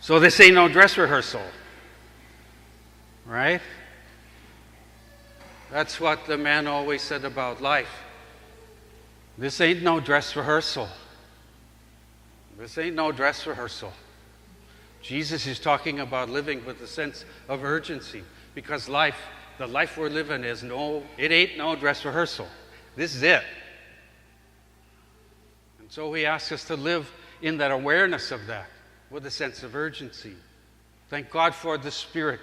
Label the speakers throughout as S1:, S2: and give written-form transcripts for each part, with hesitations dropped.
S1: So this ain't no dress rehearsal, right? That's what the man always said about life. This ain't no dress rehearsal. This ain't no dress rehearsal. Jesus is talking about living with a sense of urgency, because life, the life we're living it ain't no dress rehearsal. This is it. And so he asks us to live in that awareness of that, with a sense of urgency. Thank God for the Spirit.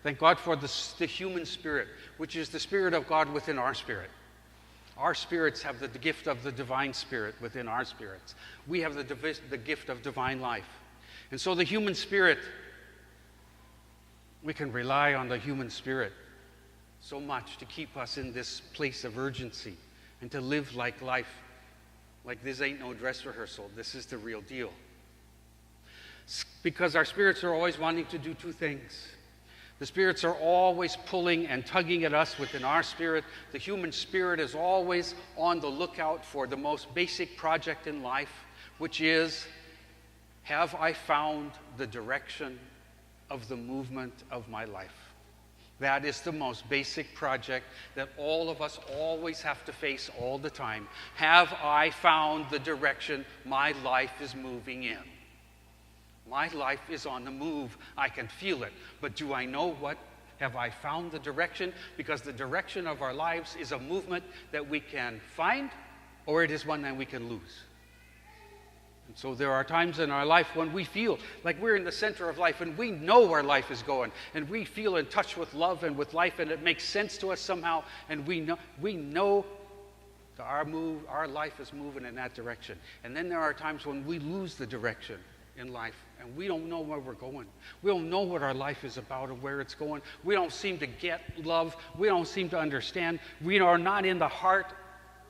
S1: Thank God for the human spirit, which is the Spirit of God within our spirit. Our spirits have the gift of the divine spirit within our spirits. We have the gift of divine life. And so the human spirit, we can rely on the human spirit so much to keep us in this place of urgency and to live like life, like this ain't no dress rehearsal. This is the real deal. Because our spirits are always wanting to do two things. The spirits are always pulling and tugging at us within our spirit. The human spirit is always on the lookout for the most basic project in life, which is, have I found the direction of the movement of my life? That is the most basic project that all of us always have to face all the time. Have I found the direction my life is moving in? My life is on the move. I can feel it. But do I know what? Have I found the direction? Because the direction of our lives is a movement that we can find, or it is one that we can lose. And so there are times in our life when we feel like we're in the center of life and we know where life is going, and we feel in touch with love and with life, and it makes sense to us somehow, and we know that our life is moving in that direction. And then there are times when we lose the direction in life, and we don't know where we're going. We don't know what our life is about or where it's going. We don't seem to get love. We don't seem to understand. We are not in the heart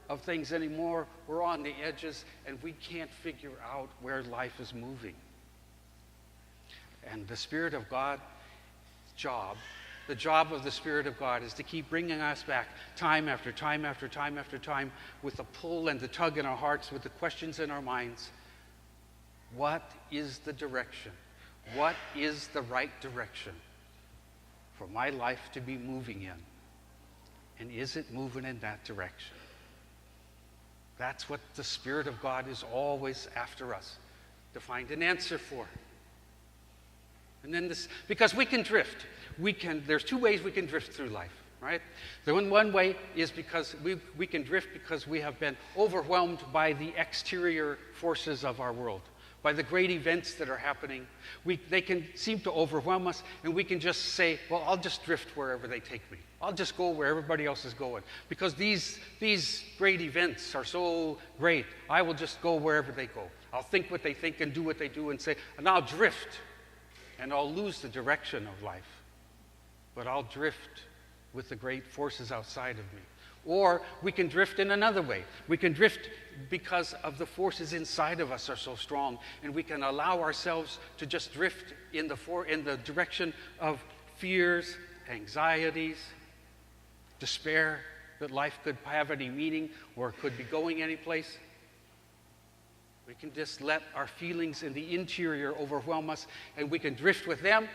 S1: of things anymore. We're on the edges, and we can't figure out where life is moving. And the Spirit of God's the job of the Spirit of God is to keep bringing us back time after time after time after time, with the pull and the tug in our hearts, with the questions in our minds. What is the direction? What is the right direction for my life to be moving in? And is it moving in that direction? That's what the Spirit of God is always after us to find an answer for. And then because we can drift. There's two ways we can drift through life, right? The one way is because we can drift because we have been overwhelmed by the exterior forces of our world, by the great events that are happening. They can seem to overwhelm us, and we can just say, well, I'll just drift wherever they take me. I'll just go where everybody else is going. Because these great events are so great, I will just go wherever they go. I'll think what they think and do what they do and say, and I'll drift, and I'll lose the direction of life. But I'll drift with the great forces outside of me. Or we can drift in another way. We can drift because of the forces inside of us are so strong, and we can allow ourselves to just drift in the direction of fears, anxieties, despair, that life could have any meaning or could be going any place. We can just let our feelings in the interior overwhelm us, and we can drift with them.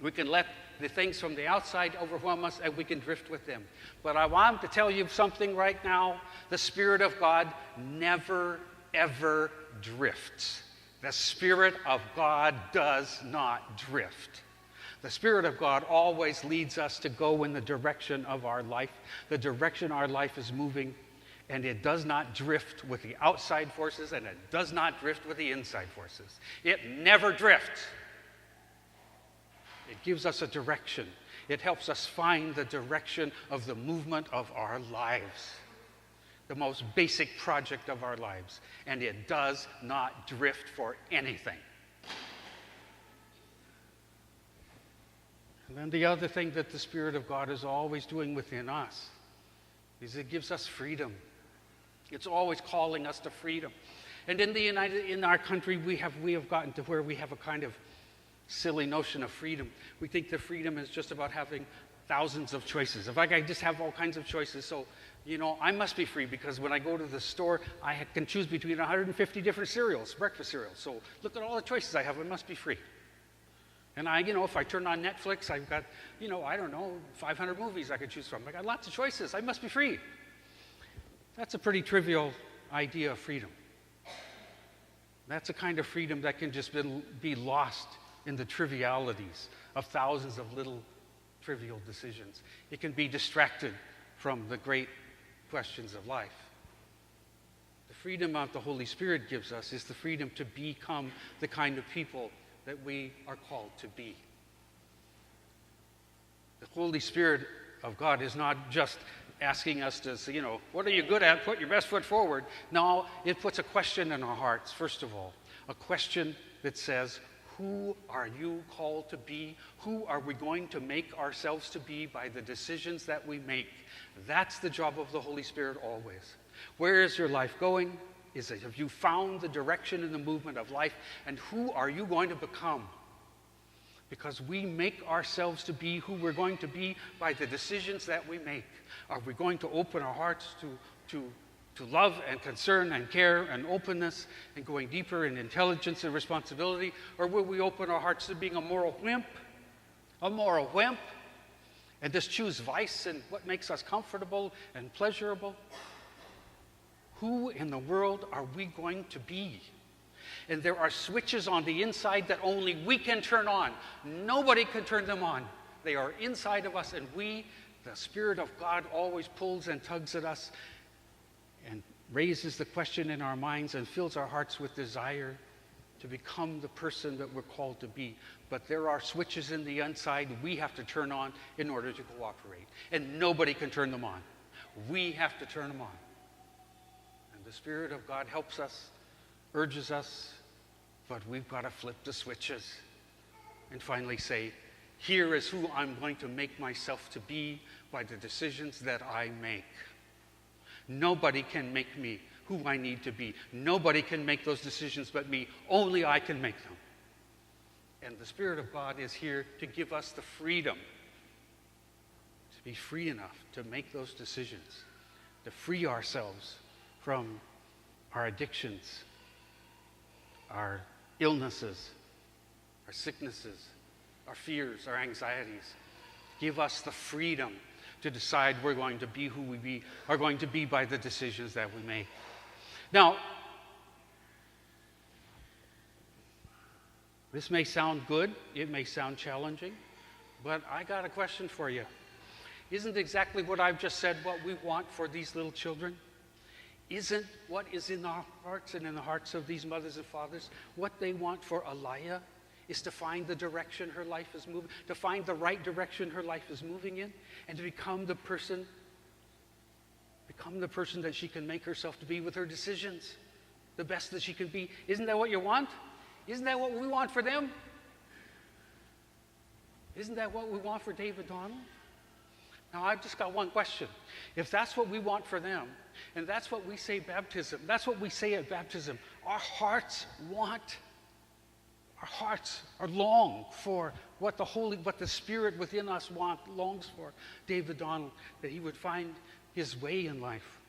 S1: We can let the things from the outside overwhelm us, and we can drift with them. But I want to tell you something right now. The Spirit of God never, ever drifts. The Spirit of God does not drift. The Spirit of God always leads us to go in the direction of our life, the direction our life is moving, and it does not drift with the outside forces, and it does not drift with the inside forces. It never drifts. It gives us a direction. It helps us find the direction of the movement of our lives, the most basic project of our lives. And it does not drift for anything. And then the other thing that the Spirit of God is always doing within us is it gives us freedom. It's always calling us to freedom. And in our country, we have gotten to where we have a kind of silly notion of freedom. We think that freedom is just about having thousands of choices. If I just have all kinds of choices, so, I must be free because when I go to the store, I can choose between 150 different cereals, breakfast cereals. So look at all the choices I have. I must be free. And if I turn on Netflix, I've got, I don't know, 500 movies I could choose from. I got lots of choices. I must be free. That's a pretty trivial idea of freedom. That's a kind of freedom that can just be lost in the trivialities of thousands of little trivial decisions. It can be distracted from the great questions of life. The freedom that the Holy Spirit gives us is the freedom to become the kind of people that we are called to be. The Holy Spirit of God is not just asking us to say, what are you good at? Put your best foot forward. No, it puts a question in our hearts, first of all. A question that says, who are you called to be? Who are we going to make ourselves to be by the decisions that we make? That's the job of the Holy Spirit always. Where is your life going? Have you found the direction and the movement of life? And who are you going to become? Because we make ourselves to be who we're going to be by the decisions that we make. Are we going to open our hearts to love and concern and care and openness and going deeper in intelligence and responsibility? Or will we open our hearts to being a moral wimp? And just choose vice and what makes us comfortable and pleasurable? Who in the world are we going to be? And there are switches on the inside that only we can turn on. Nobody can turn them on. They are inside of us, and the Spirit of God, always pulls and tugs at us and raises the question in our minds and fills our hearts with desire to become the person that we're called to be. But there are switches in the inside we have to turn on in order to cooperate. And nobody can turn them on. We have to turn them on. And the Spirit of God helps us, urges us, but we've got to flip the switches and finally say, here is who I'm going to make myself to be by the decisions that I make. Nobody can make me who I need to be. Nobody can make those decisions but me. Only I can make them. And the Spirit of God is here to give us the freedom to be free enough to make those decisions, to free ourselves from our addictions, our illnesses, our sicknesses, our fears, our anxieties. Give us the freedom to decide we're going to be who we are going to be by the decisions that we make. Now, this may sound good, it may sound challenging, but I got a question for you. Isn't exactly what I've just said what we want for these little children? Isn't what is in our hearts and in the hearts of these mothers and fathers what they want for Aliyah is to find the direction her life is moving, to find the right direction her life is moving in, and to become the person that she can make herself to be with her decisions, the best that she can be. Isn't that what you want? Isn't that what we want for them? Isn't that what we want for David Donald? Now, I've just got one question. If that's what we want for them, and that's what we say baptism, that's what we say at baptism, our hearts are long for what the Spirit within us longs for David Donald, that he would find his way in life.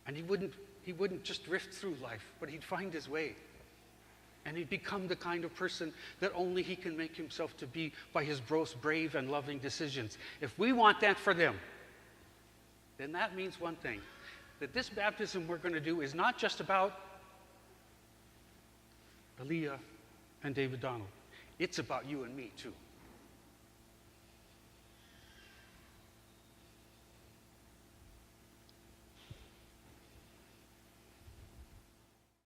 S1: And he wouldn't just drift through life, but he'd find his way. And he'd become the kind of person that only he can make himself to be by his most brave and loving decisions. If we want that for them, then that means one thing, that this baptism we're going to do is not just about Aliyah and David Donald. It's about you and me too.